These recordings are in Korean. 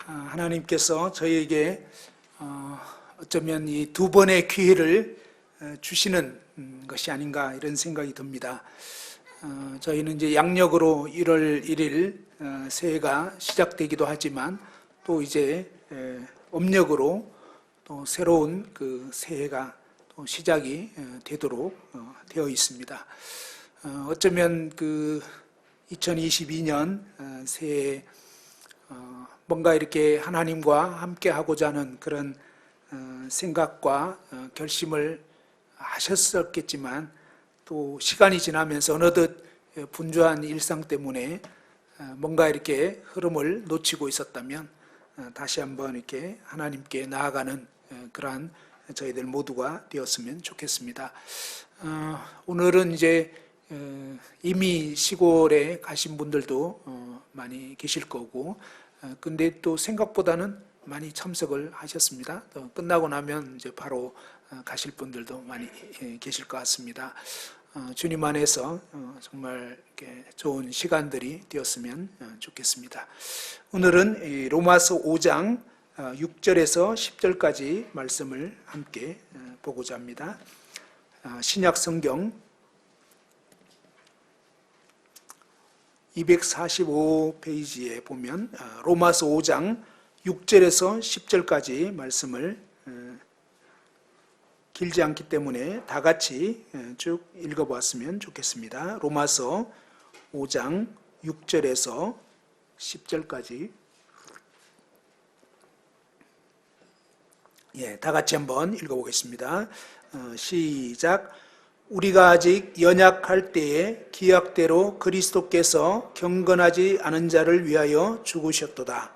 하나님께서 저희에게 어쩌면 이 두 번의 기회를 주시는 것이 아닌가 이런 생각이 듭니다. 저희는 이제 양력으로 1월 1일 새해가 시작되기도 하지만 또 이제 음력으로 또 새로운 그 새해가 또 시작이 되도록 되어 있습니다. 어쩌면 그 2022년 새해 뭔가 이렇게 하나님과 함께 하고자 하는 그런 생각과 결심을 하셨었겠지만 또 시간이 지나면서 어느덧 분주한 일상 때문에 뭔가 이렇게 흐름을 놓치고 있었다면 다시 한번 이렇게 하나님께 나아가는 그러한 저희들 모두가 되었으면 좋겠습니다. 오늘은 이제 이미 시골에 가신 분들도 많이 계실 거고, 근데 또 생각보다는 많이 참석을 하셨습니다. 또 끝나고 나면 이제 바로 가실 분들도 많이 계실 것 같습니다. 주님 안에서 정말 이렇게 좋은 시간들이 되었으면 좋겠습니다. 오늘은 로마서 5장 6절에서 10절까지 말씀을 함께 보고자 합니다. 신약 성경 245페이지에 보면 로마서 5장 6절에서 10절까지 말씀을 길지 않기 때문에 다 같이 쭉 읽어보았으면 좋겠습니다. 로마서 5장 6절에서 10절까지 다 같이 한번 읽어보겠습니다. 시작. 우리가 아직 연약할 때에 기약대로 그리스도께서 경건하지 않은 자를 위하여 죽으셨도다.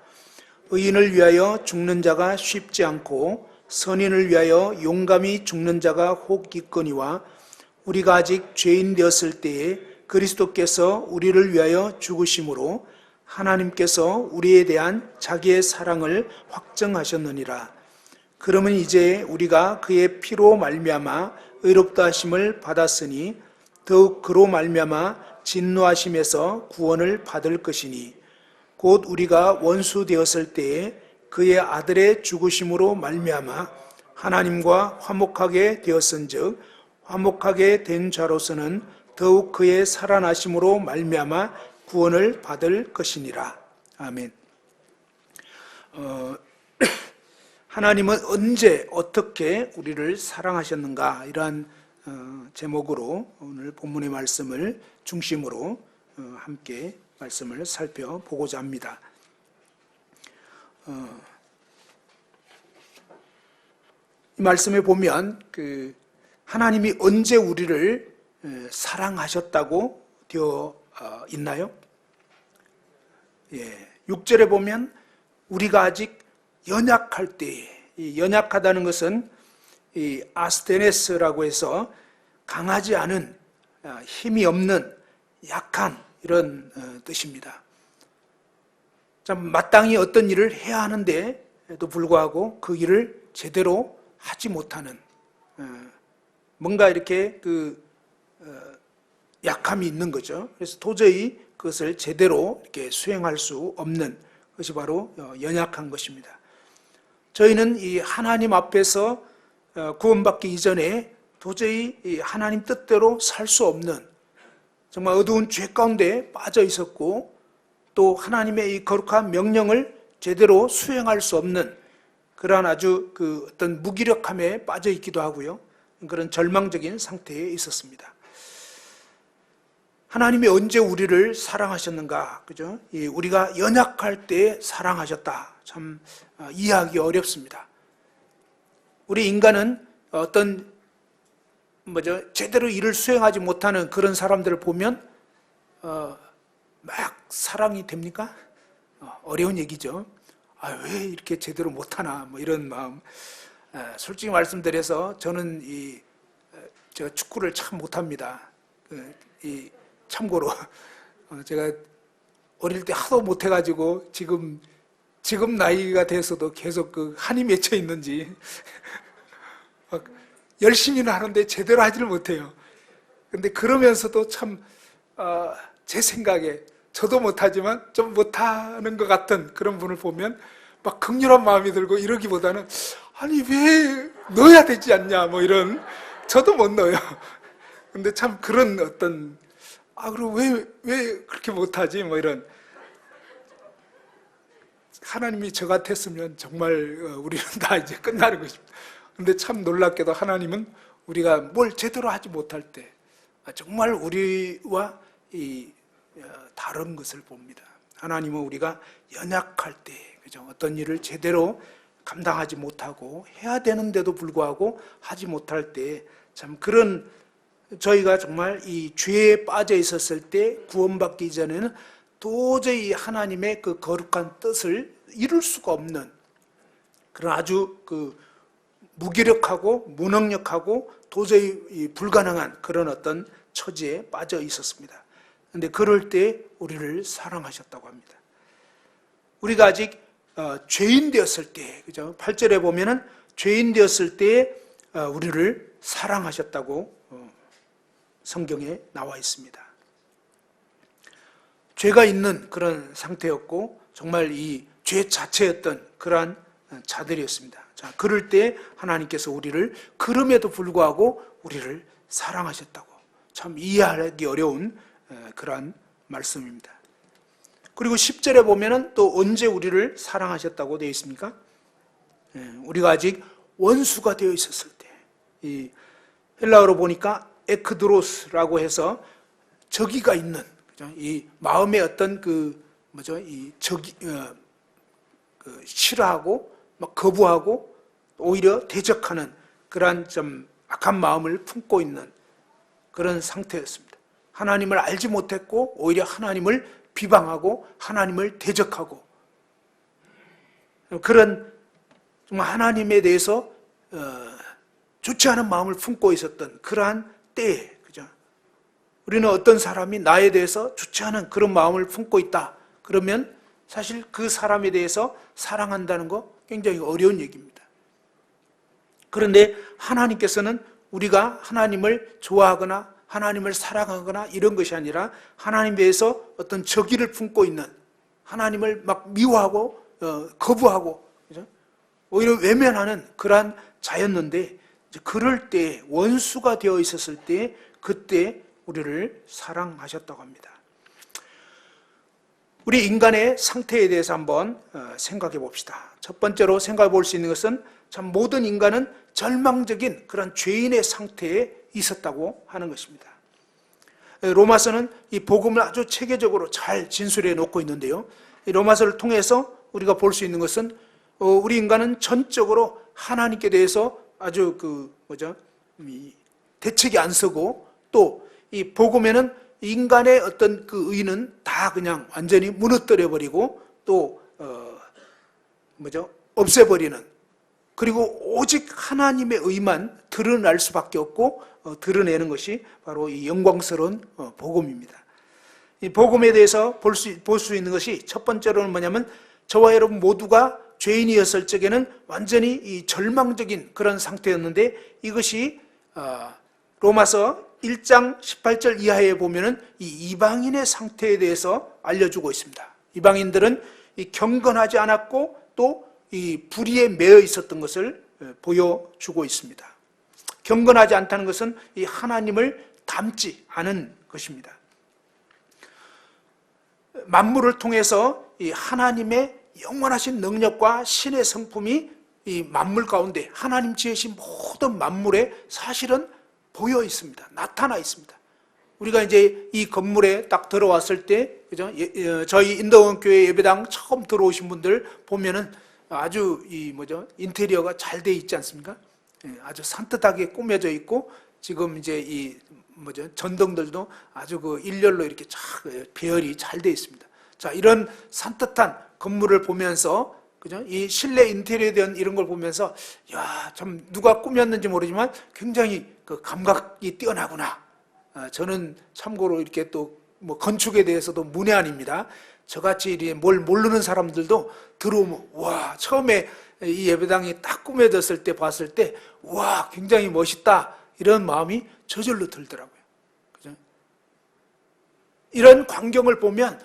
의인을 위하여 죽는 자가 쉽지 않고 선인을 위하여 용감히 죽는 자가 혹 있거니와 우리가 아직 죄인 되었을 때에 그리스도께서 우리를 위하여 죽으심으로 하나님께서 우리에 대한 자기의 사랑을 확정하셨느니라. 그러면 이제 우리가 그의 피로 말미암아 의롭다 하심을 받았으니 더욱 그로 말미암아 진노하심에서 구원을 받을 것이니 곧 우리가 원수 되었을 때에 그의 아들의 죽으심으로 말미암아 하나님과 화목하게 되었은즉 화목하게 된 자로서는 더욱 그의 살아나심으로 말미암아 구원을 받을 것이니라. 아멘. 하나님은 언제 어떻게 우리를 사랑하셨는가, 이러한 제목으로 오늘 본문의 말씀을 중심으로 함께 말씀을 살펴보고자 합니다. 이 말씀에 보면 하나님이 언제 우리를 사랑하셨다고 되어 있나요? 6절에 보면 우리가 아직 연약할 때, 이 연약하다는 것은 이 아스테네스라고 해서 강하지 않은, 힘이 없는, 약한 이런 뜻입니다. 참 마땅히 어떤 일을 해야 하는데도 불구하고 그 일을 제대로 하지 못하는, 뭔가 이렇게 약함이 있는 거죠. 그래서 도저히 그것을 제대로 이렇게 수행할 수 없는 것이 바로 연약한 것입니다. 저희는 이 하나님 앞에서 구원받기 이전에 도저히 이 하나님 뜻대로 살 수 없는 정말 어두운 죄 가운데 빠져 있었고 또 하나님의 이 거룩한 명령을 제대로 수행할 수 없는 그러한 아주 어떤 무기력함에 빠져 있기도 하고요. 그런 절망적인 상태에 있었습니다. 하나님이 언제 우리를 사랑하셨는가, 그죠? 우리가 연약할 때 사랑하셨다. 참 이해하기 어렵습니다. 우리 인간은 어떤 제대로 일을 수행하지 못하는 그런 사람들을 보면 막 사랑이 됩니까? 어려운 얘기죠. 왜 이렇게 제대로 못하나, 이런 마음. 솔직히 말씀드려서 저는 제가 축구를 참 못합니다. 참고로 제가 어릴 때 하도 못해가지고 지금 나이가 돼서도 계속 한이 맺혀 있는지 열심히는 하는데 제대로 하지를 못해요. 근데 그러면서도 참 제 생각에 저도 못하지만 좀 못하는 것 같은 그런 분을 보면 막 극렬한 마음이 들고 이러기보다는 아니 왜 넣어야 되지 않냐 뭐 이런, 저도 못 넣어요. 근데 참 그런 어떤 그럼 왜 그렇게 못하지 뭐 이런, 하나님이 저 같았으면 정말 우리는 다 이제 끝나는 것입니다. 근데 참 놀랍게도 하나님은 우리가 뭘 제대로 하지 못할 때 정말 우리와 다른 것을 봅니다. 하나님은 우리가 연약할 때, 그죠? 어떤 일을 제대로 감당하지 못하고 해야 되는데도 불구하고 하지 못할 때, 참 그런 저희가 정말 이 죄에 빠져 있었을 때 구원받기 전에는 도저히 하나님의 그 거룩한 뜻을 이룰 수가 없는 그런 아주 무기력하고 무능력하고 도저히 불가능한 그런 어떤 처지에 빠져 있었습니다. 그런데 그럴 때 우리를 사랑하셨다고 합니다. 우리가 아직 죄인 되었을 때, 그죠? 8절에 보면은 죄인 되었을 때 우리를 사랑하셨다고 성경에 나와 있습니다. 죄가 있는 그런 상태였고 정말 이 죄 자체였던 그러한 자들이었습니다. 자, 그럴 때 하나님께서 우리를 그럼에도 불구하고 우리를 사랑하셨다고, 참 이해하기 어려운 그러한 말씀입니다. 그리고 10절에 보면은 또 언제 우리를 사랑하셨다고 되어 있습니까? 우리가 아직 원수가 되어 있었을 때, 이 헬라어로 보니까 에크드로스라고 해서 적이가 있는, 그죠? 이 마음의 어떤 이 적이 싫어하고 막 거부하고 오히려 대적하는 그러한 좀 악한 마음을 품고 있는 그런 상태였습니다. 하나님을 알지 못했고 오히려 하나님을 비방하고 하나님을 대적하고 그런 정말 하나님에 대해서 좋지 않은 마음을 품고 있었던 그러한 때에, 그죠? 우리는 어떤 사람이 나에 대해서 좋지 않은 그런 마음을 품고 있다 그러면 사실 그 사람에 대해서 사랑한다는 거 굉장히 어려운 얘기입니다. 그런데 하나님께서는 우리가 하나님을 좋아하거나 하나님을 사랑하거나 이런 것이 아니라 하나님에 대해서 어떤 적의를 품고 있는, 하나님을 막 미워하고 거부하고, 그죠? 오히려 외면하는 그러한 자였는데, 그럴 때 원수가 되어 있었을 때 그때 우리를 사랑하셨다고 합니다. 우리 인간의 상태에 대해서 한번 생각해 봅시다. 첫 번째로 생각해 볼 수 있는 것은 참 모든 인간은 절망적인 그런 죄인의 상태에 있었다고 하는 것입니다. 로마서는 이 복음을 아주 체계적으로 잘 진술해 놓고 있는데요. 이 로마서를 통해서 우리가 볼 수 있는 것은 우리 인간은 전적으로 하나님께 대해서 아주 대책이 안 서고, 또 이 복음에는 인간의 어떤 그 의는 다 그냥 완전히 무너뜨려 버리고 또 없애버리는, 그리고 오직 하나님의 의만 드러날 수밖에 없고 드러내는 것이 바로 이 영광스러운 복음입니다. 이 복음에 대해서 볼 수 있는 것이 첫 번째로는 뭐냐면, 저와 여러분 모두가 죄인이었을 적에는 완전히 이 절망적인 그런 상태였는데, 이것이 로마서 1장 18절 이하에 보면은 이 이방인의 상태에 대해서 알려주고 있습니다. 이방인들은 이 경건하지 않았고 또 이 불의에 매여 있었던 것을 보여주고 있습니다. 경건하지 않다는 것은 이 하나님을 닮지 않은 것입니다. 만물을 통해서 이 하나님의 영원하신 능력과 신의 성품이 이 만물 가운데, 하나님 지으신 모든 만물에 사실은 보여 있습니다. 나타나 있습니다. 우리가 이제 이 건물에 딱 들어왔을 때, 그죠? 저희 인도원교회 예배당 처음 들어오신 분들 보면은 아주 인테리어가 잘 돼 있지 않습니까? 아주 산뜻하게 꾸며져 있고, 지금 이제 전등들도 아주 일렬로 이렇게 쫙 배열이 잘 돼 있습니다. 자, 이런 산뜻한 건물을 보면서, 그죠? 이 실내 인테리어에 대한 이런 걸 보면서, 야, 참 누가 꾸몄는지 모르지만 굉장히 그 감각이 뛰어나구나. 저는 참고로 이렇게 또 건축에 대해서도 문외한입니다. 저같이 뭘 모르는 사람들도 들어오면, 와, 처음에 이 예배당이 딱 꾸며졌을 때 봤을 때, 와, 굉장히 멋있다, 이런 마음이 저절로 들더라고요. 그죠? 이런 광경을 보면,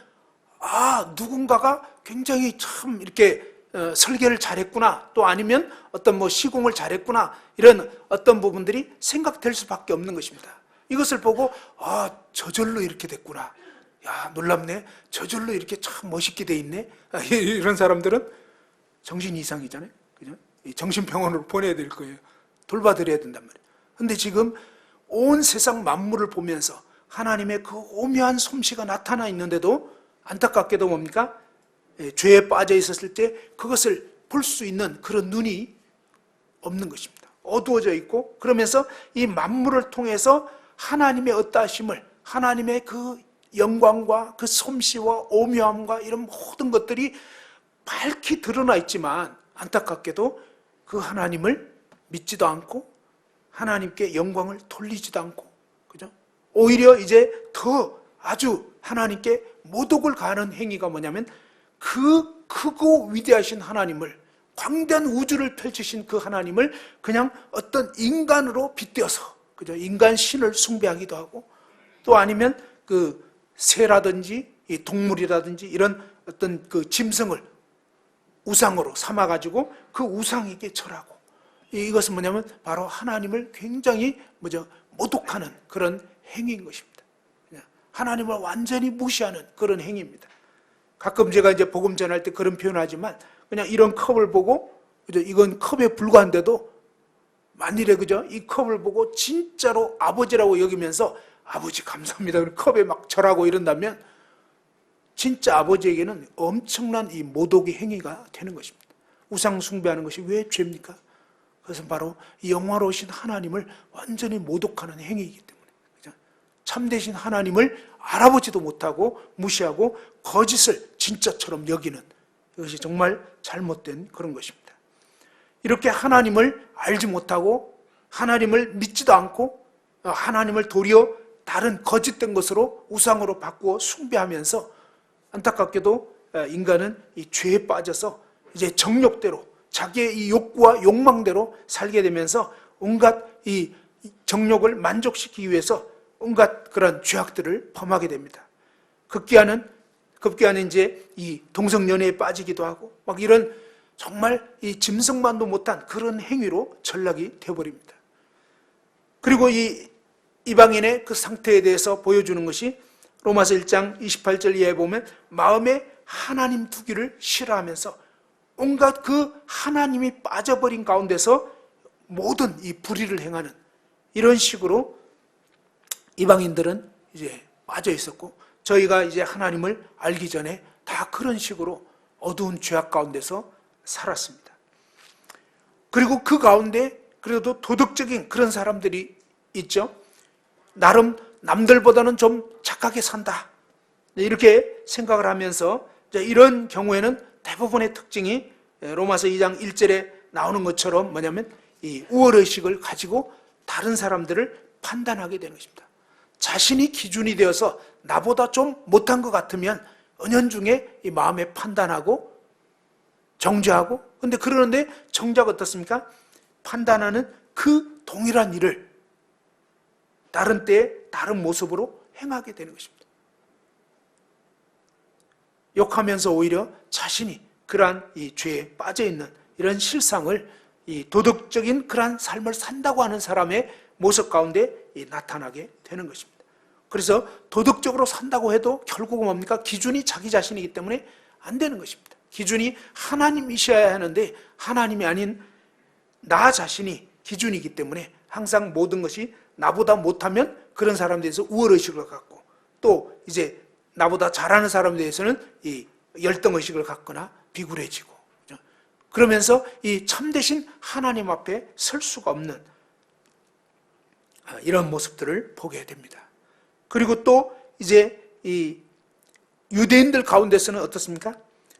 누군가가 굉장히 참 이렇게 설계를 잘했구나, 또 아니면 어떤 뭐 시공을 잘했구나, 이런 어떤 부분들이 생각될 수밖에 없는 것입니다. 이것을 보고 저절로 이렇게 됐구나, 야 놀랍네, 저절로 이렇게 참 멋있게 돼 있네, 이런 사람들은 정신 이상이잖아요. 그죠? 정신병원으로 보내야 될 거예요. 돌봐드려야 된단 말이에요. 근데 지금 온 세상 만물을 보면서 하나님의 그 오묘한 솜씨가 나타나 있는데도 안타깝게도 뭡니까? 죄에 빠져 있었을 때 그것을 볼 수 있는 그런 눈이 없는 것입니다. 어두워져 있고, 그러면서 이 만물을 통해서 하나님의 어떠하심을, 하나님의 그 영광과 그 솜씨와 오묘함과 이런 모든 것들이 밝히 드러나 있지만 안타깝게도 그 하나님을 믿지도 않고 하나님께 영광을 돌리지도 않고, 그죠? 오히려 이제 더 아주 하나님께 모독을 가하는 행위가 뭐냐면, 그 크고 위대하신 하나님을, 광대한 우주를 펼치신 그 하나님을 그냥 어떤 인간으로 빗대어서, 그죠? 인간 신을 숭배하기도 하고, 또 아니면 그 새라든지 이 동물이라든지 이런 어떤 그 짐승을 우상으로 삼아가지고 그 우상에게 절하고, 이것은 뭐냐면 바로 하나님을 굉장히 모독하는 그런 행위인 것입니다. 하나님을 완전히 무시하는 그런 행위입니다. 가끔 제가 이제 복음 전할 때 그런 표현하지만, 그냥 이런 컵을 보고, 그죠? 이건 컵에 불과한데도 만일에, 그죠? 이 컵을 보고 진짜로 아버지라고 여기면서 아버지 감사합니다, 컵에 막 절하고 이런다면 진짜 아버지에게는 엄청난 이 모독의 행위가 되는 것입니다. 우상 숭배하는 것이 왜 죄입니까? 그것은 바로 영화로우신 하나님을 완전히 모독하는 행위이기 때문에, 그죠? 참되신 하나님을 알아보지도 못하고 무시하고 거짓을 진짜처럼 여기는, 이것이 정말 잘못된 그런 것입니다. 이렇게 하나님을 알지 못하고 하나님을 믿지도 않고 하나님을 도리어 다른 거짓된 것으로 우상으로 바꾸어 숭배하면서 안타깝게도 인간은 이 죄에 빠져서 이제 정욕대로, 자기의 이 욕구와 욕망대로 살게 되면서 온갖 이 정욕을 만족시키기 위해서 온갖 그런 죄악들을 범하게 됩니다. 급기야는 이제 이 동성연애에 빠지기도 하고, 막 이런 정말 이 짐승만도 못한 그런 행위로 전락이 되어버립니다. 그리고 이 이방인의 그 상태에 대해서 보여주는 것이 로마서 1장 28절 이하에 보면, 마음에 하나님 두기를 싫어하면서 온갖 그 하나님이 빠져버린 가운데서 모든 이 불의를 행하는, 이런 식으로 이방인들은 이제 빠져 있었고, 저희가 이제 하나님을 알기 전에 다 그런 식으로 어두운 죄악 가운데서 살았습니다. 그리고 그 가운데 그래도 도덕적인 그런 사람들이 있죠. 나름 남들보다는 좀 착하게 산다, 이렇게 생각을 하면서, 이런 경우에는 대부분의 특징이 로마서 2장 1절에 나오는 것처럼 뭐냐면 이 우월의식을 가지고 다른 사람들을 판단하게 되는 것입니다. 자신이 기준이 되어서 나보다 좀 못한 것 같으면 은연중에 이 마음에 판단하고 정죄하고, 근데 그러는데 정작 어떻습니까? 판단하는 그 동일한 일을 다른 때에 다른 모습으로 행하게 되는 것입니다. 욕하면서 오히려 자신이 그러한 이 죄에 빠져 있는 이런 실상을, 이 도덕적인 그러한 삶을 산다고 하는 사람의 모습 가운데 나타나게 되는 것입니다. 그래서 도덕적으로 산다고 해도 결국은 뭡니까? 기준이 자기 자신이기 때문에 안 되는 것입니다. 기준이 하나님이셔야 하는데 하나님이 아닌 나 자신이 기준이기 때문에 항상 모든 것이 나보다 못하면 그런 사람에 대해서 우월의식을 갖고, 또 이제 나보다 잘하는 사람에 대해서는 이 열등의식을 갖거나 비굴해지고, 그러면서 이 참되신 하나님 앞에 설 수가 없는 이런 모습들을 보게 됩니다. 그리고 또 이제 이 유대인들 가운데서는 어떻습니까?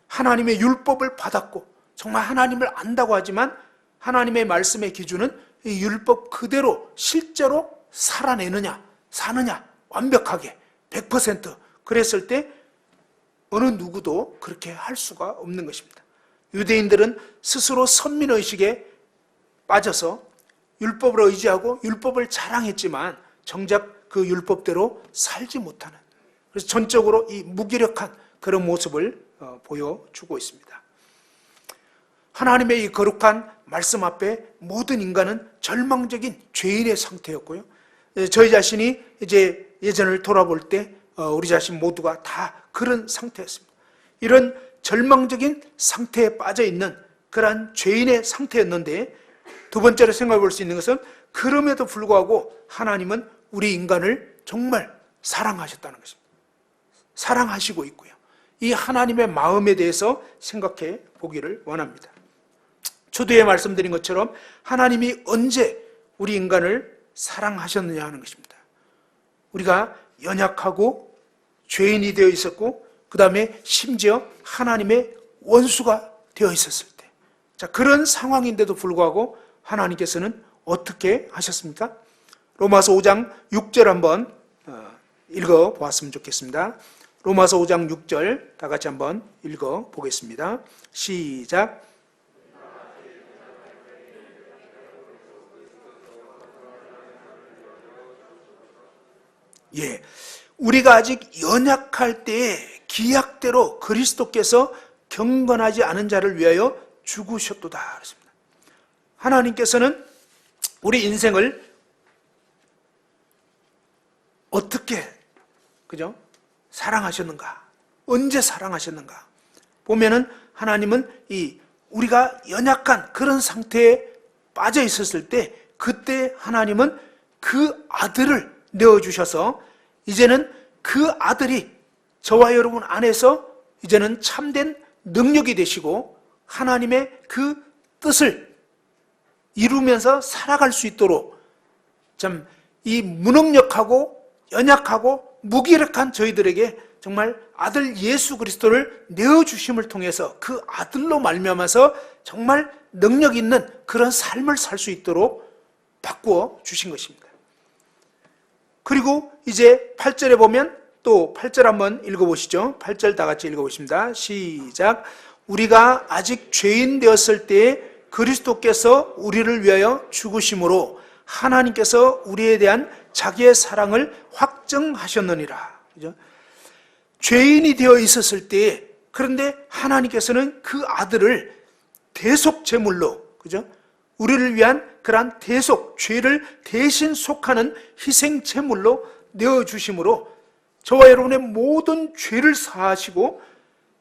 하나님의 율법을 받았고 정말 하나님을 안다고 하지만 하나님의 말씀의 기준은 이 율법 그대로 실제로 살아내느냐, 사느냐, 완벽하게 100% 그랬을 때 어느 누구도 그렇게 할 수가 없는 것입니다. 유대인들은 스스로 선민의식에 빠져서 율법을 의지하고 율법을 자랑했지만 정작 그 율법대로 살지 못하는, 그래서 전적으로 이 무기력한 그런 모습을 보여주고 있습니다. 하나님의 이 거룩한 말씀 앞에 모든 인간은 절망적인 죄인의 상태였고요. 저희 자신이 이제 예전을 돌아볼 때 우리 자신 모두가 다 그런 상태였습니다. 이런 절망적인 상태에 빠져 있는 그러한 죄인의 상태였는데, 두 번째로 생각해 볼 수 있는 것은 그럼에도 불구하고 하나님은 우리 인간을 정말 사랑하셨다는 것입니다. 사랑하시고 있고요. 이 하나님의 마음에 대해서 생각해 보기를 원합니다. 초두에 말씀드린 것처럼 하나님이 언제 우리 인간을 사랑하셨느냐 하는 것입니다. 우리가 연약하고 죄인이 되어 있었고, 그 다음에 심지어 하나님의 원수가 되어 있었을 때, 자, 그런 상황인데도 불구하고 하나님께서는 어떻게 하셨습니까? 로마서 5장 6절 한번 읽어 보았으면 좋겠습니다. 로마서 5장 6절 다 같이 한번 읽어 보겠습니다. 시작. 예, 우리가 아직 연약할 때에 기약대로 그리스도께서 경건하지 않은 자를 위하여 죽으셨도다 그랬습니다. 하나님께서는 우리 인생을 어떻게, 그죠? 사랑하셨는가? 언제 사랑하셨는가? 보면은 하나님은 우리가 연약한 그런 상태에 빠져 있었을 때, 그때 하나님은 그 아들을 내어주셔서 이제는 그 아들이 저와 여러분 안에서 이제는 참된 능력이 되시고 하나님의 그 뜻을 이루면서 살아갈 수 있도록, 참 이 무능력하고 연약하고 무기력한 저희들에게 정말 아들 예수 그리스도를 내어주심을 통해서 그 아들로 말미암아서 정말 능력 있는 그런 삶을 살 수 있도록 바꾸어 주신 것입니다. 그리고 이제 8절에 보면 또 8절 한번 읽어보시죠. 8절 다 같이 읽어보십니다. 시작. 우리가 아직 죄인 되었을 때에 그리스도께서 우리를 위하여 죽으심으로 하나님께서 우리에 대한 자기의 사랑을 확증하셨느니라. 그죠? 죄인이 되어 있었을 때에, 그런데 하나님께서는 그 아들을 대속 제물로, 그죠? 우리를 위한 그러한 대속, 죄를 대신 속하는 희생 제물로 내어주심으로 저와 여러분의 모든 죄를 사하시고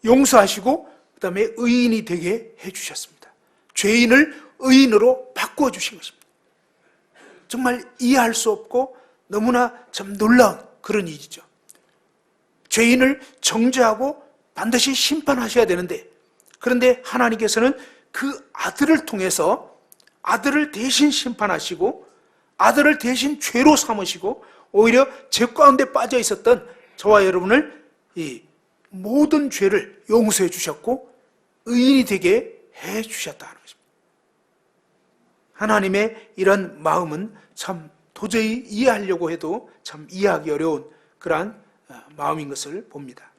용서하시고 그 다음에 의인이 되게 해주셨습니다. 죄인을 의인으로 바꾸어 주신 것입니다. 정말 이해할 수 없고 너무나 참 놀라운 그런 일이죠. 죄인을 정죄하고 반드시 심판하셔야 되는데, 그런데 하나님께서는 그 아들을 통해서 아들을 대신 심판하시고 아들을 대신 죄로 삼으시고 오히려 죄 가운데 빠져 있었던 저와 여러분을 이 모든 죄를 용서해 주셨고 의인이 되게 해 주셨다는 것입니다. 하나님의 이런 마음은 참 도저히 이해하려고 해도 참 이해하기 어려운 그러한 마음인 것을 봅니다.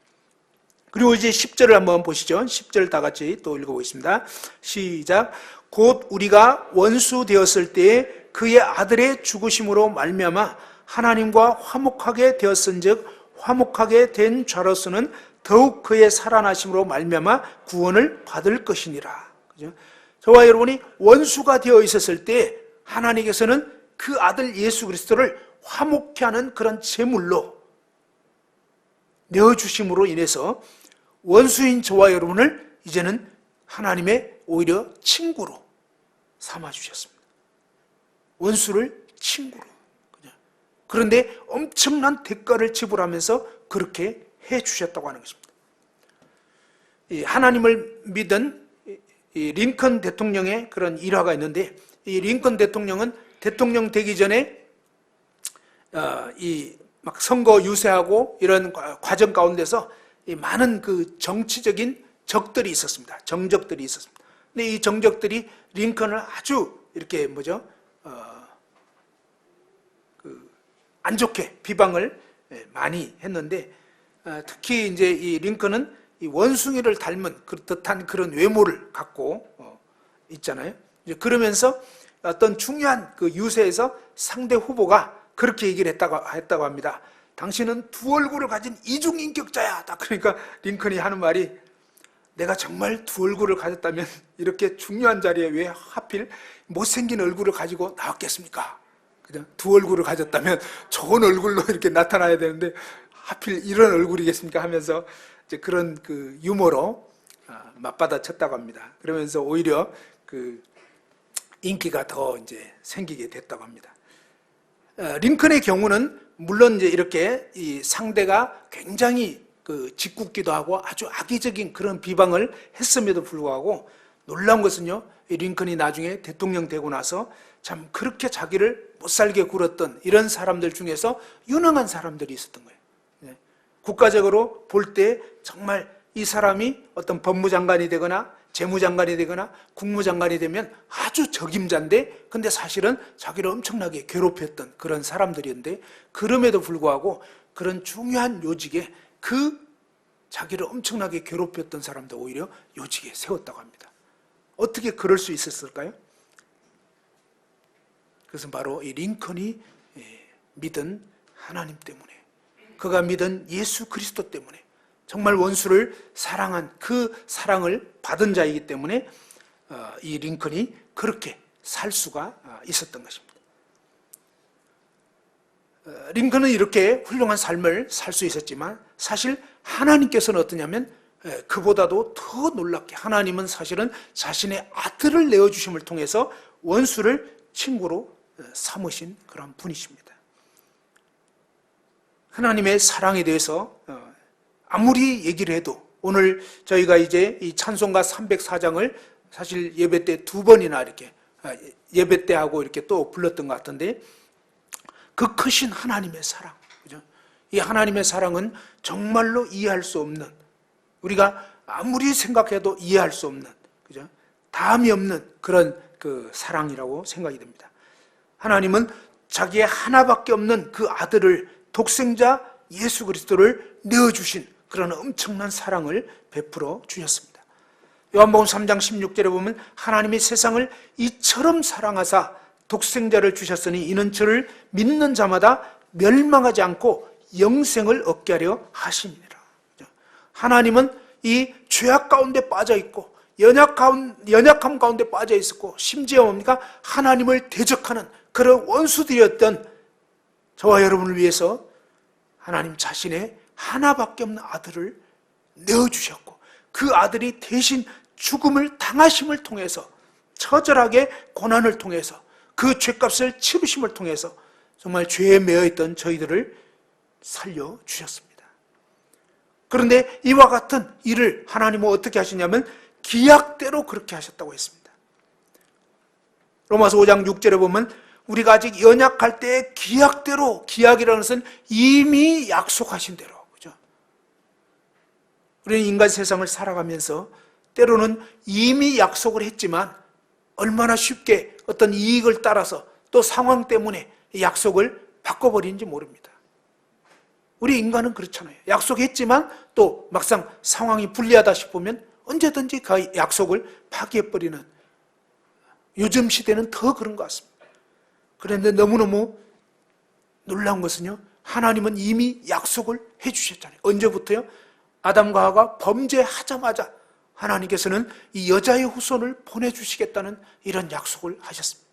그리고 이제 10절을 한번 보시죠. 10절 다 같이 또 읽어보겠습니다. 시작. 곧 우리가 원수 되었을 때에 그의 아들의 죽으심으로 말미암아 하나님과 화목하게 되었은즉 화목하게 된 자로서는 더욱 그의 살아나심으로 말미암아 구원을 받을 것이니라. 그죠? 저와 여러분이 원수가 되어 있었을 때 하나님께서는 그 아들 예수 그리스도를 화목케 하는 그런 제물로 내어주심으로 인해서 원수인 저와 여러분을 이제는 하나님의 오히려 친구로 삼아주셨습니다. 원수를 친구로. 그런데 엄청난 대가를 지불하면서 그렇게 해주셨다고 하는 것입니다. 하나님을 믿은 링컨 대통령의 그런 일화가 있는데, 이 링컨 대통령은 대통령 되기 전에 막 선거 유세하고 이런 과정 가운데서 많은 그 정치적인 적들이 있었습니다. 정적들이 있었습니다. 근데 이 정적들이 링컨을 아주 이렇게 안 좋게 비방을 많이 했는데, 특히 이제 이 링컨은 이 원숭이를 닮은 듯한 그런 외모를 갖고 있잖아요. 이제 그러면서 어떤 중요한 그 유세에서 상대 후보가 그렇게 얘기를 했다고 합니다. 당신은 두 얼굴을 가진 이중인격자야. 딱 그러니까 링컨이 하는 말이, 내가 정말 두 얼굴을 가졌다면 이렇게 중요한 자리에 왜 하필 못생긴 얼굴을 가지고 나왔겠습니까? 그냥 두 얼굴을 가졌다면 좋은 얼굴로 이렇게 나타나야 되는데 하필 이런 얼굴이겠습니까? 하면서 이제 그런 그 유머로 맞받아 쳤다고 합니다. 그러면서 오히려 그 인기가 더 이제 생기게 됐다고 합니다. 링컨의 경우는 물론 이제 이렇게 이 상대가 굉장히 그 짓궂기도 하고 아주 악의적인 그런 비방을 했음에도 불구하고 놀라운 것은요, 이 링컨이 나중에 대통령 되고 나서 참 그렇게 자기를 못살게 굴었던 이런 사람들 중에서 유능한 사람들이 있었던 거예요. 국가적으로 볼 때 정말 이 사람이 어떤 법무장관이 되거나 재무장관이 되거나 국무장관이 되면 아주 적임자인데, 근데 사실은 자기를 엄청나게 괴롭혔던 그런 사람들이었는데, 그럼에도 불구하고 그런 중요한 요직에 그 자기를 엄청나게 괴롭혔던 사람도 오히려 요직에 세웠다고 합니다. 어떻게 그럴 수 있었을까요? 그것은 바로 이 링컨이 믿은 하나님 때문에, 그가 믿은 예수 그리스도 때문에, 정말 원수를 사랑한 그 사랑을 받은 자이기 때문에 이 링컨이 그렇게 살 수가 있었던 것입니다. 링컨은 이렇게 훌륭한 삶을 살 수 있었지만 사실 하나님께서는 어떠냐면 그보다도 더 놀랍게 하나님은 사실은 자신의 아들을 내어주심을 통해서 원수를 친구로 삼으신 그런 분이십니다. 하나님의 사랑에 대해서 아무리 얘기를 해도, 오늘 저희가 이제 이 찬송가 304장을 사실 예배 때 두 번이나 이렇게 예배 때 하고 이렇게 또 불렀던 것 같은데, 그 크신 하나님의 사랑, 그죠? 이 하나님의 사랑은 정말로 이해할 수 없는, 우리가 아무리 생각해도 이해할 수 없는, 그죠? 다음이 없는 그런 그 사랑이라고 생각이 됩니다. 하나님은 자기의 하나밖에 없는 그 아들을, 독생자 예수 그리스도를 내어주신 그런 엄청난 사랑을 베풀어 주셨습니다. 요한복음 3장 16절에 보면 하나님이 세상을 이처럼 사랑하사 독생자를 주셨으니 이는 저를 믿는 자마다 멸망하지 않고 영생을 얻게 하려 하심이니라. 하나님은 이 죄악 가운데 빠져 있고 연약함 가운데 빠져 있었고, 심지어 뭡니까? 하나님을 대적하는 그런 원수들이었던 저와 여러분을 위해서 하나님 자신의 하나밖에 없는 아들을 내어주셨고, 그 아들이 대신 죽음을 당하심을 통해서, 처절하게 고난을 통해서, 그 죄값을 치르심을 통해서 정말 죄에 매여있던 저희들을 살려주셨습니다. 그런데 이와 같은 일을 하나님은 어떻게 하시냐면 기약대로 그렇게 하셨다고 했습니다. 로마서 5장 6절에 보면 우리가 아직 연약할 때 기약대로, 기약이라는 것은 이미 약속하신 대로, 그죠? 우리는 인간 세상을 살아가면서 때로는 이미 약속을 했지만 얼마나 쉽게 어떤 이익을 따라서 또 상황 때문에 약속을 바꿔버리는지 모릅니다. 우리 인간은 그렇잖아요. 약속했지만 또 막상 상황이 불리하다 싶으면 언제든지 그 약속을 파기해버리는, 요즘 시대는 더 그런 것 같습니다. 그런데 너무너무 놀라운 것은요, 하나님은 이미 약속을 해주셨잖아요. 언제부터요? 아담과 하와가 범죄하자마자 하나님께서는 이 여자의 후손을 보내주시겠다는 이런 약속을 하셨습니다.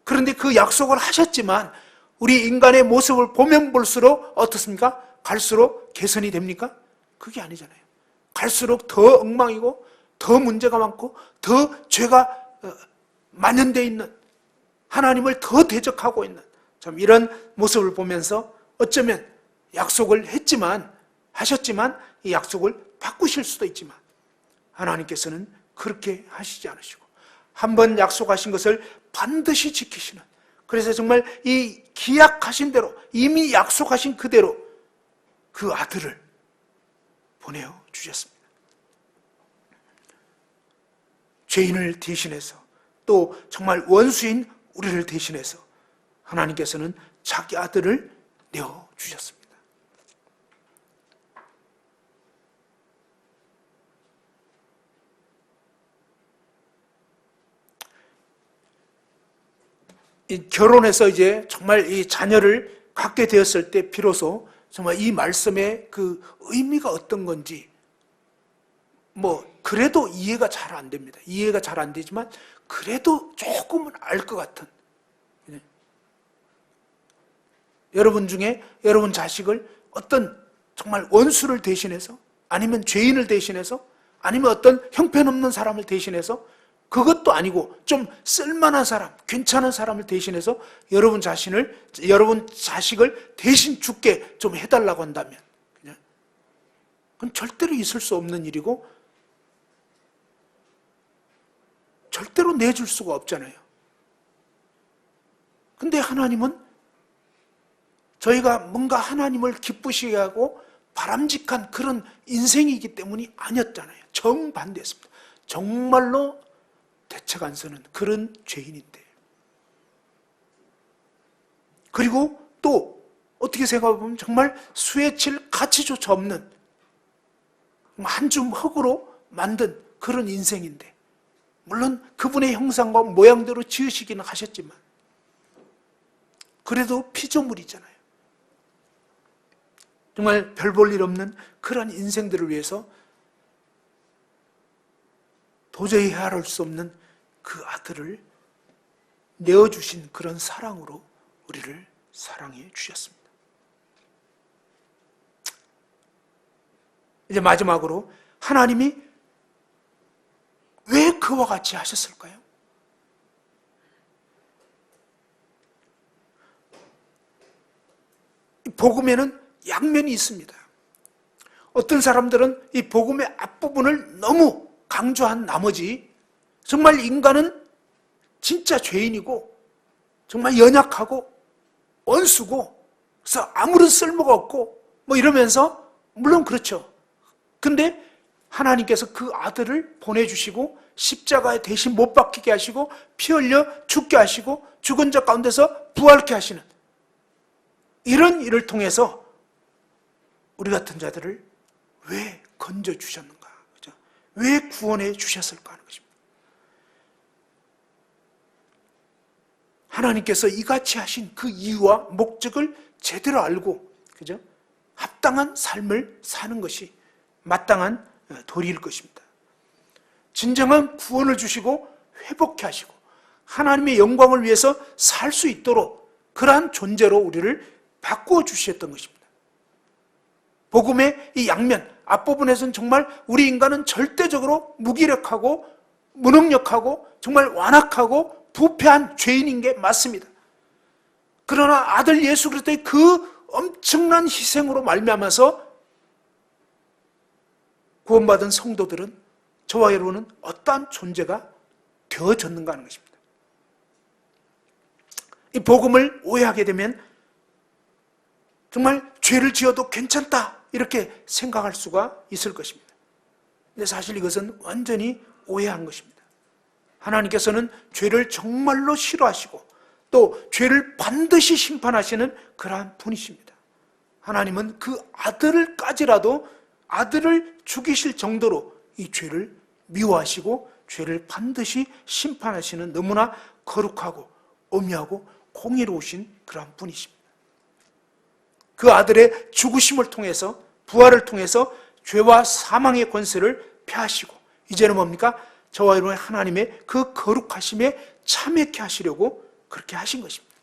그런데 그 약속을 하셨지만 우리 인간의 모습을 보면 볼수록 어떻습니까? 갈수록 개선이 됩니까? 그게 아니잖아요. 갈수록 더 엉망이고 더 문제가 많고 더 죄가 만연되어 있는, 하나님을 더 대적하고 있는 참 이런 모습을 보면서 어쩌면 약속을 하셨지만 이 약속을 바꾸실 수도 있지만 하나님께서는 그렇게 하시지 않으시고 한번 약속하신 것을 반드시 지키시는, 그래서 정말 이 기약하신 대로, 이미 약속하신 그대로 그 아들을 보내주셨습니다. 죄인을 대신해서, 또 정말 원수인 우리를 대신해서 하나님께서는 자기 아들을 내어주셨습니다. 이 결혼해서 이제 정말 이 자녀를 갖게 되었을 때 비로소 정말 이 말씀의 그 의미가 어떤 건지, 그래도 이해가 잘 안 됩니다. 이해가 잘 안 되지만 그래도 조금은 알 것 같은. 여러분 중에 여러분 자식을 어떤 정말 원수를 대신해서, 아니면 죄인을 대신해서, 아니면 어떤 형편없는 사람을 대신해서, 그것도 아니고 좀 쓸만한 사람, 괜찮은 사람을 대신해서 여러분 자식을 대신 죽게 좀 해달라고 한다면, 그건 절대로 있을 수 없는 일이고 절대로 내줄 수가 없잖아요. 근데 하나님은 저희가 뭔가 하나님을 기쁘시게 하고 바람직한 그런 인생이기 때문이 아니었잖아요. 정반대였습니다. 정말로 대책 안 서는 그런 죄인인데, 그리고 또 어떻게 생각해보면 정말 수에 칠 가치조차 없는 한 줌 흙으로 만든 그런 인생인데, 물론 그분의 형상과 모양대로 지으시기는 하셨지만 그래도 피조물이잖아요. 정말 별 볼 일 없는 그런 인생들을 위해서 도저히 헤아릴 수 없는 그 아들을 내어주신 그런 사랑으로 우리를 사랑해 주셨습니다. 이제 마지막으로 하나님이 왜 그와 같이 하셨을까요? 복음에는 양면이 있습니다. 어떤 사람들은 이 복음의 앞부분을 너무 강조한 나머지 정말 인간은 진짜 죄인이고 정말 연약하고 원수고 그래서 아무런 쓸모가 없고 이러면서, 물론 그렇죠. 근데 하나님께서 그 아들을 보내주시고 십자가에 대신 못 박히게 하시고 피 흘려 죽게 하시고 죽은 자 가운데서 부활케 하시는 이런 일을 통해서 우리 같은 자들을 왜 건져주셨는가? 그죠? 왜 구원해 주셨을까 하는 것입니다. 하나님께서 이같이 하신 그 이유와 목적을 제대로 알고, 그죠? 합당한 삶을 사는 것이 마땅한 도리일 것입니다. 진정한 구원을 주시고 회복케 하시고 하나님의 영광을 위해서 살 수 있도록 그러한 존재로 우리를 바꾸어 주셨던 것입니다. 복음의 이 양면, 앞부분에서는 정말 우리 인간은 절대적으로 무기력하고 무능력하고 정말 완악하고 부패한 죄인인 게 맞습니다. 그러나 아들 예수 그리스도의 그 엄청난 희생으로 말미암아서 구원받은 성도들은, 저와 여러분은 어떠한 존재가 되어졌는가 하는 것입니다. 이 복음을 오해하게 되면 정말 죄를 지어도 괜찮다 이렇게 생각할 수가 있을 것입니다. 근데 사실 이것은 완전히 오해한 것입니다. 하나님께서는 죄를 정말로 싫어하시고 또 죄를 반드시 심판하시는 그러한 분이십니다. 하나님은 그 아들을까지라도 아들을 죽이실 정도로 이 죄를 미워하시고 죄를 반드시 심판하시는 너무나 거룩하고 엄하고 공의로우신 그러한 분이십니다. 그 아들의 죽으심을 통해서, 부활을 통해서 죄와 사망의 권세를 폐하시고 이제는 뭡니까? 저와 여러분의 하나님의 그 거룩하심에 참여케 하시려고 그렇게 하신 것입니다.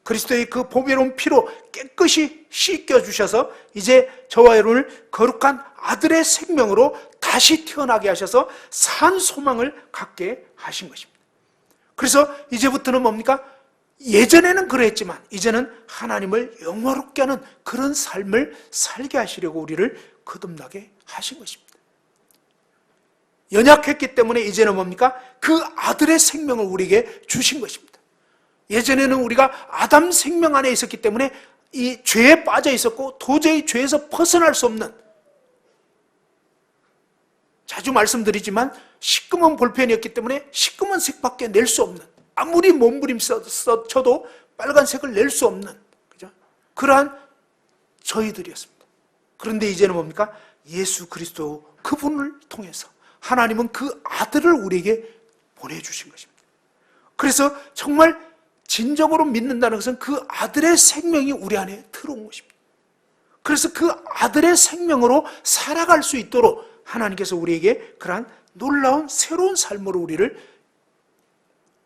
그리스도의 그 보배로운 피로 깨끗이 씻겨주셔서 이제 저와 여러분을 거룩한 아들의 생명으로 다시 태어나게 하셔서 산 소망을 갖게 하신 것입니다. 그래서 이제부터는 뭡니까? 예전에는 그랬지만 이제는 하나님을 영화롭게 하는 그런 삶을 살게 하시려고 우리를 거듭나게 하신 것입니다. 연약했기 때문에 이제는 뭡니까? 그 아들의 생명을 우리에게 주신 것입니다. 예전에는 우리가 아담 생명 안에 있었기 때문에 이 죄에 빠져 있었고 도저히 죄에서 벗어날 수 없는, 자주 말씀드리지만 시꺼먼 볼펜이었기 때문에 시꺼먼 색밖에 낼 수 없는, 아무리 몸부림쳐도 빨간색을 낼 수 없는, 그죠? 그러한 저희들이었습니다. 그런데 이제는 뭡니까? 예수 그리스도 그분을 통해서 하나님은 그 아들을 우리에게 보내주신 것입니다. 그래서 정말 진정으로 믿는다는 것은 그 아들의 생명이 우리 안에 들어온 것입니다. 그래서 그 아들의 생명으로 살아갈 수 있도록 하나님께서 우리에게 그러한 놀라운 새로운 삶으로 우리를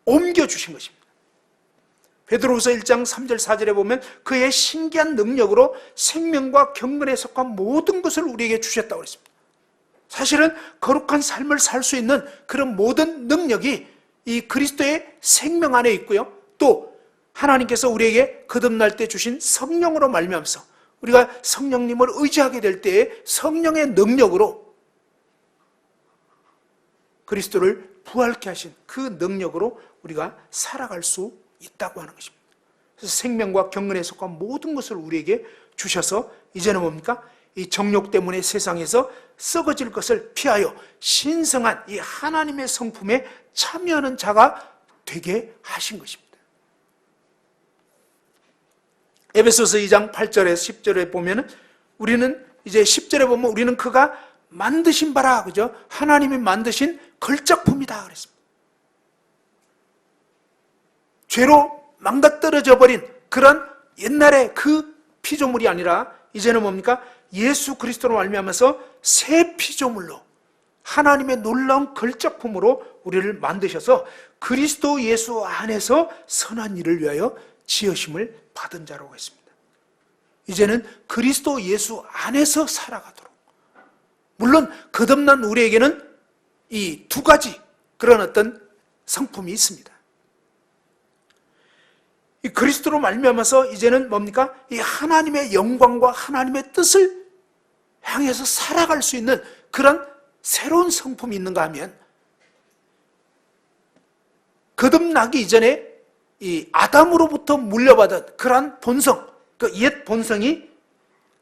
옮겨주신 것입니다. 베드로후서 1장 3절 4절에 보면 그의 신기한 능력으로 생명과 경건에 속한 모든 것을 우리에게 주셨다고 했습니다. 사실은 거룩한 삶을 살 수 있는 그런 모든 능력이 이 그리스도의 생명 안에 있고요. 또 하나님께서 우리에게 거듭날 때 주신 성령으로 말미암아서 우리가 성령님을 의지하게 될 때에 성령의 능력으로 그리스도를 부활케 하신 그 능력으로 우리가 살아갈 수 있다고 하는 것입니다. 그래서 생명과 경건에 속한 모든 것을 우리에게 주셔서 이제는 뭡니까? 이 정욕 때문에 세상에서 썩어질 것을 피하여 신성한 이 하나님의 성품에 참여하는 자가 되게 하신 것입니다. 에베소서 2장 8절에서 10절에 보면은 우리는 이제 10절에 보면 우리는 그가 만드신 바라, 그죠? 하나님이 만드신 걸작품이다 그랬습니다. 죄로 망가떨어져 버린 그런 옛날의 그 피조물이 아니라 이제는 뭡니까? 예수 그리스도로 말미암아서 새 피조물로 하나님의 놀라운 걸작품으로 우리를 만드셔서 그리스도 예수 안에서 선한 일을 위하여 지으심을 받은 자라고 했습니다. 이제는 그리스도 예수 안에서 살아가도록, 물론 거듭난 우리에게는 이 두 가지 그런 어떤 성품이 있습니다. 이 그리스도로 말미암아서 이제는 뭡니까? 이 하나님의 영광과 하나님의 뜻을 향해서 살아갈 수 있는 그런 새로운 성품이 있는가 하면, 거듭나기 이전에 이 아담으로부터 물려받은 그러한 본성, 그 옛 본성이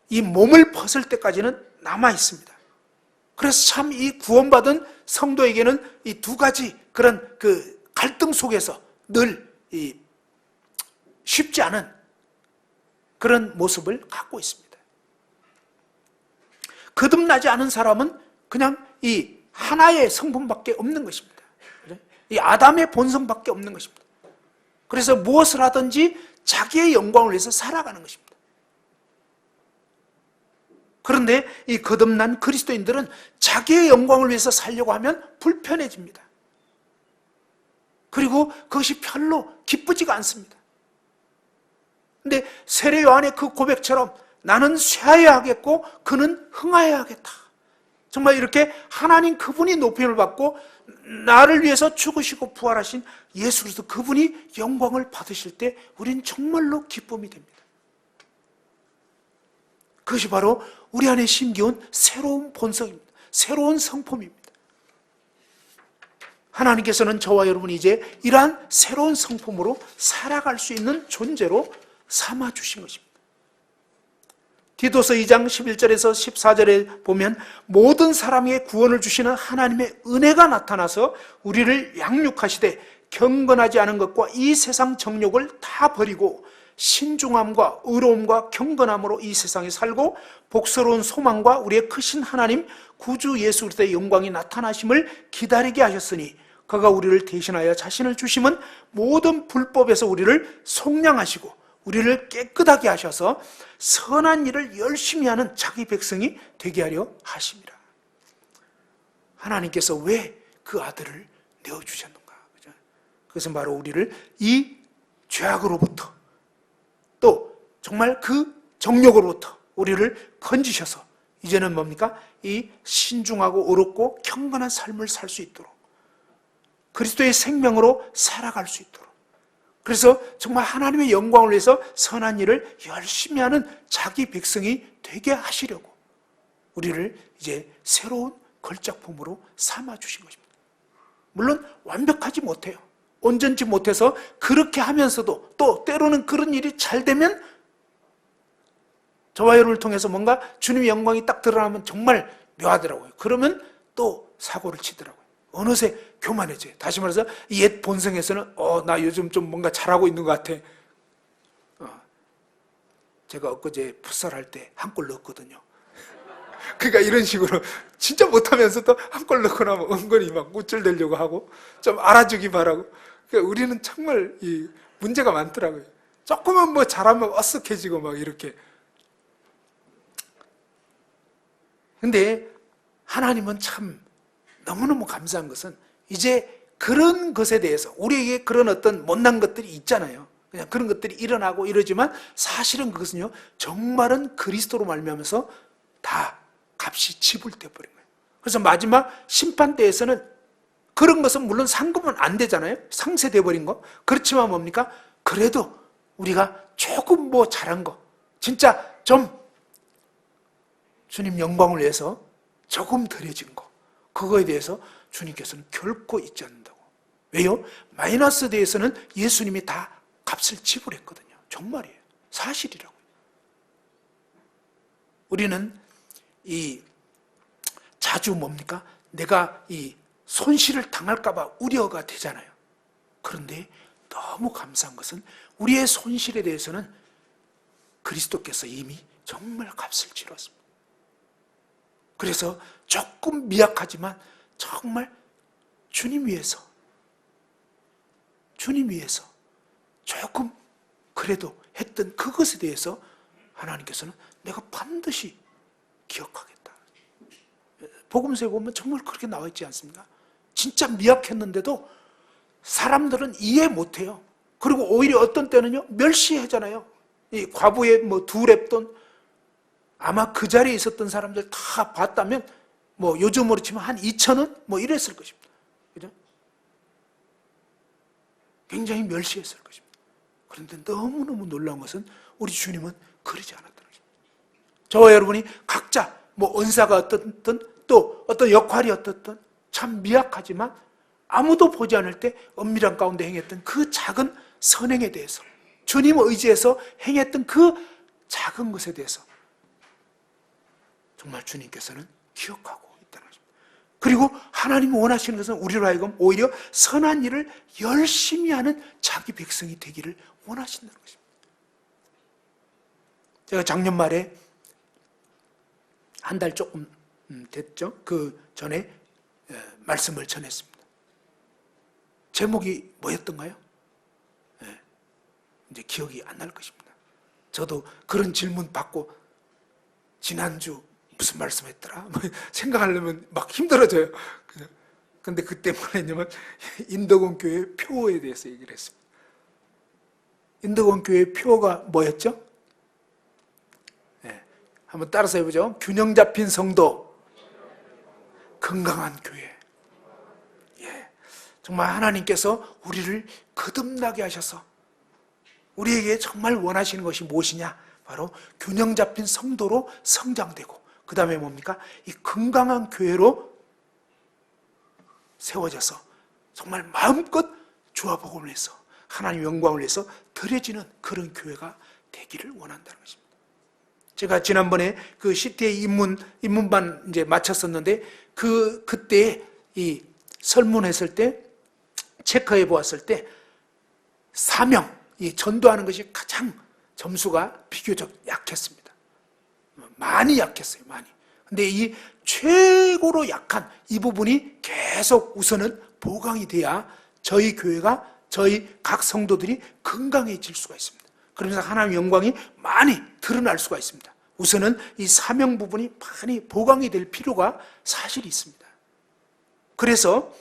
이 몸을 벗을 때까지는 남아 있습니다. 그래서 참 이 구원받은 성도에게는 이 두 가지 그런 그 갈등 속에서 늘 이 쉽지 않은 그런 모습을 갖고 있습니다. 거듭나지 않은 사람은 그냥 이 하나의 성품밖에 없는 것입니다. 이 아담의 본성밖에 없는 것입니다. 그래서 무엇을 하든지 자기의 영광을 위해서 살아가는 것입니다. 그런데 이 거듭난 그리스도인들은 자기의 영광을 위해서 살려고 하면 불편해집니다. 그리고 그것이 별로 기쁘지가 않습니다. 근데 세례 요한의 그 고백처럼 나는 쇠하여야 하겠고 그는 흥하여야 하겠다. 정말 이렇게 하나님 그분이 높임을 받고 나를 위해서 죽으시고 부활하신 예수 그리스도 그분이 영광을 받으실 때 우린 정말로 기쁨이 됩니다. 그것이 바로 우리 안에 심기운 새로운 본성입니다. 새로운 성품입니다. 하나님께서는 저와 여러분이 이제 이러한 새로운 성품으로 살아갈 수 있는 존재로 삼아주신 것입니다. 디도서 2장 11절에서 14절에 보면 모든 사람에게 구원을 주시는 하나님의 은혜가 나타나서 우리를 양육하시되 경건하지 않은 것과 이 세상 정욕을 다 버리고 신중함과 의로움과 경건함으로 이 세상에 살고 복스러운 소망과 우리의 크신 하나님 구주 예수 그리스도의 영광이 나타나심을 기다리게 하셨으니 그가 우리를 대신하여 자신을 주심은 모든 불법에서 우리를 속량하시고 우리를 깨끗하게 하셔서 선한 일을 열심히 하는 자기 백성이 되게 하려 하심이라. 하나님께서 왜 그 아들을 내어주셨는가? 그것은 바로 우리를 이 죄악으로부터 또 정말 그 정욕으로부터 우리를 건지셔서 이제는 뭡니까? 이 신중하고 의롭고 경건한 삶을 살 수 있도록 그리스도의 생명으로 살아갈 수 있도록, 그래서 정말 하나님의 영광을 위해서 선한 일을 열심히 하는 자기 백성이 되게 하시려고 우리를 이제 새로운 걸작품으로 삼아주신 것입니다. 물론 완벽하지 못해요. 온전치 못해서 그렇게 하면서도 또 때로는 그런 일이 잘 되면 저와 여러분을 통해서 뭔가 주님의 영광이 딱 드러나면 정말 묘하더라고요. 그러면 또 사고를 치더라고요. 어느새 교만해져요. 다시 말해서 옛 본성에서는 나 요즘 좀 뭔가 잘하고 있는 것 같아. 제가 엊그제 풋살할 때 한 골 넣었거든요. 그러니까 이런 식으로 진짜 못하면서도 한 골 넣고 나면 은근히 막 우쭐대려고 하고 좀 알아주기 바라고. 그러니까 우리는 정말 이 문제가 많더라고요. 조금만 뭐 잘하면 어색해지고 막 이렇게. 근데 하나님은 참 너무너무 감사한 것은 이제 그런 것에 대해서 우리에게 그런 어떤 못난 것들이 있잖아요. 그냥 그런 것들이 일어나고 이러지만 사실은 그것은요, 정말은 그리스도로 말미암아서 다 값이 지불되어 버린 거예요. 그래서 마지막 심판 때에서는 그런 것은 물론 상급은 안 되잖아요. 상쇄되어 버린 거. 그렇지만 뭡니까? 그래도 우리가 조금 뭐 잘한 거, 진짜 좀 주님 영광을 위해서 조금 드려진 거, 그거에 대해서 주님께서는 결코 잊지 않는다고. 왜요? 마이너스 대해서는 예수님이 다 값을 지불했거든요. 정말이에요. 사실이라고요. 우리는 자주 뭡니까? 내가 손실을 당할까봐 우려가 되잖아요. 그런데 너무 감사한 것은 우리의 손실에 대해서는 그리스도께서 이미 정말 값을 치렀습니다. 그래서 조금 미약하지만 정말 주님 위해서 조금 그래도 했던 그것에 대해서 하나님께서는 내가 반드시 기억하겠다. 복음서에 보면 정말 그렇게 나와 있지 않습니까? 진짜 미약했는데도 사람들은 이해 못해요. 그리고 오히려 어떤 때는요, 멸시하잖아요. 이 과부의 뭐 2렙돈, 아마 그 자리에 있었던 사람들 다 봤다면 뭐 요즘으로 치면 한 2,000원 뭐 이랬을 것입니다. 그죠? 굉장히 멸시했을 것입니다. 그런데 너무너무 놀라운 것은 우리 주님은 그러지 않았다는 것입니다. 저와 여러분이 각자 뭐 은사가 어떻든 또 어떤 역할이 어떻든 참 미약하지만 아무도 보지 않을 때 은밀한 가운데 행했던 그 작은 선행에 대해서, 주님을 의지해서 행했던 그 작은 것에 대해서 정말 주님께서는 기억하고 있다는 것입니다. 그리고 하나님이 원하시는 것은 우리로 하여금 오히려 선한 일을 열심히 하는 자기 백성이 되기를 원하신다는 것입니다. 제가 작년 말에 한 달 조금 됐죠. 그 전에 말씀을 전했습니다. 제목이 뭐였던가요? 이제 기억이 안 날 것입니다. 저도 그런 질문 받고 지난주 무슨 말씀했더라? 생각하려면 막 힘들어져요. 근데 그때 뭐랬냐면 인덕원 교회 표에 대해서 얘기를 했습니다. 인덕원 교회 표가 뭐였죠? 한번 따라서 해보죠. 균형 잡힌 성도, 건강한 교회. 정말 하나님께서 우리를 거듭나게 하셔서 우리에게 정말 원하시는 것이 무엇이냐? 바로 균형 잡힌 성도로 성장되고, 그 다음에 뭡니까? 이 건강한 교회로 세워져서 정말 마음껏 주와 복음을 위해서 하나님 영광을 위해서 드려지는 그런 교회가 되기를 원한다는 것입니다. 제가 지난번에 그 CTA 입문반 이제 마쳤었는데 그때 이 설문했을 때 체크해 보았을 때 사명, 이 전도하는 것이 가장 점수가 비교적 약했습니다. 많이 약했어요, 많이. 근데 이 최고로 약한 이 부분이 계속 우선은 보강이 돼야 저희 교회가, 저희 각 성도들이 건강해질 수가 있습니다. 그러면서 하나님의 영광이 많이 드러날 수가 있습니다. 우선은 이 사명 부분이 많이 보강이 될 필요가 사실 있습니다. 그래서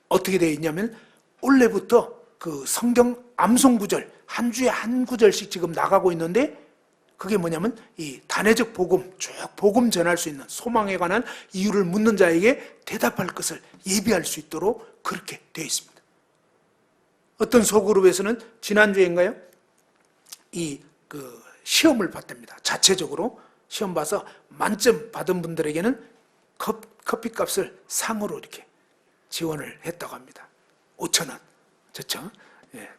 어떻게 되어 있냐면 올해부터 그 성경 암송 구절 한 주에 한 구절씩 지금 나가고 있는데, 그게 뭐냐면 이 단회적 복음, 쭉 복음 전할 수 있는, 소망에 관한 이유를 묻는 자에게 대답할 것을 예비할 수 있도록 그렇게 되어 있습니다. 어떤 소그룹에서는 지난주인가요? 그 시험을 봤답니다. 자체적으로 시험 봐서 만점 받은 분들에게는 커피값을 상으로 이렇게 지원을 했다고 합니다. 5,000원. 좋죠?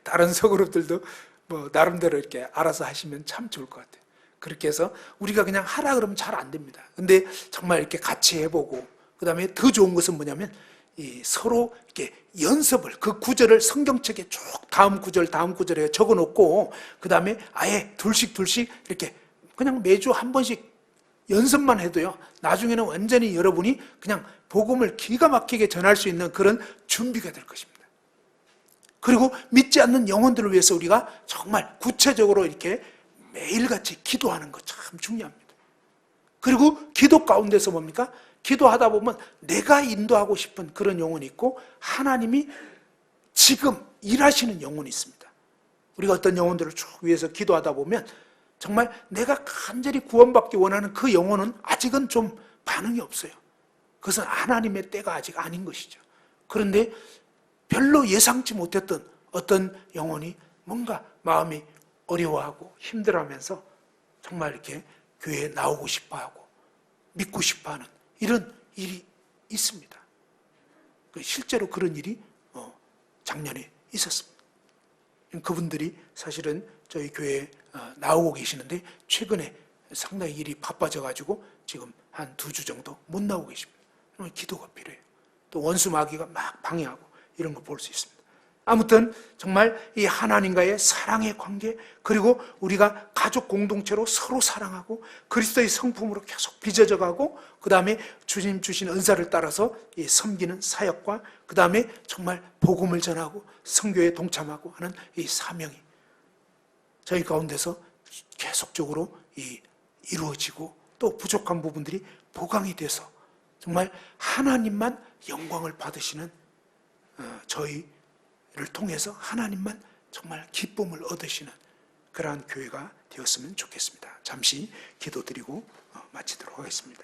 다른 소그룹들도 뭐 나름대로 이렇게 알아서 하시면 참 좋을 것 같아요. 그렇게 해서 우리가 그냥 하라 그러면 잘 안 됩니다. 근데 정말 이렇게 같이 해보고, 그 다음에 더 좋은 것은 뭐냐면 서로 이렇게 연습을, 그 구절을 성경책에 쭉 다음 구절에 적어 놓고, 그 다음에 아예 둘씩 이렇게 그냥 매주 한 번씩 연습만 해도요, 나중에는 완전히 여러분이 그냥 복음을 기가 막히게 전할 수 있는 그런 준비가 될 것입니다. 그리고 믿지 않는 영혼들을 위해서 우리가 정말 구체적으로 이렇게 매일같이 기도하는 것 참 중요합니다. 그리고 기도 가운데서 뭡니까? 기도하다 보면 내가 인도하고 싶은 그런 영혼이 있고 하나님이 지금 일하시는 영혼이 있습니다. 우리가 어떤 영혼들을 쭉 위해서 기도하다 보면 정말 내가 간절히 구원받기 원하는 그 영혼은 아직은 좀 반응이 없어요. 그것은 하나님의 때가 아직 아닌 것이죠. 그런데 별로 예상치 못했던 어떤 영혼이 뭔가 마음이 어려워하고 힘들어하면서 정말 이렇게 교회에 나오고 싶어하고 믿고 싶어하는 이런 일이 있습니다. 실제로 그런 일이 작년에 있었습니다. 그분들이 사실은 저희 교회에 나오고 계시는데 최근에 상당히 일이 바빠져가지고 지금 한 2주 정도 못 나오고 계십니다. 기도가 필요해요. 또 원수 마귀가 막 방해하고 이런 거 볼 수 있습니다. 아무튼 정말 이 하나님과의 사랑의 관계, 그리고 우리가 가족 공동체로 서로 사랑하고 그리스도의 성품으로 계속 빚어져 가고, 그 다음에 주님 주신 은사를 따라서 이 섬기는 사역과, 그 다음에 정말 복음을 전하고 선교에 동참하고 하는 이 사명이 저희 가운데서 계속적으로 이루어지고, 또 부족한 부분들이 보강이 돼서 정말 하나님만 영광을 받으시는 저희를 통해서 하나님만 정말 기쁨을 얻으시는 그러한 교회가 되었으면 좋겠습니다. 잠시 기도드리고 마치도록 하겠습니다.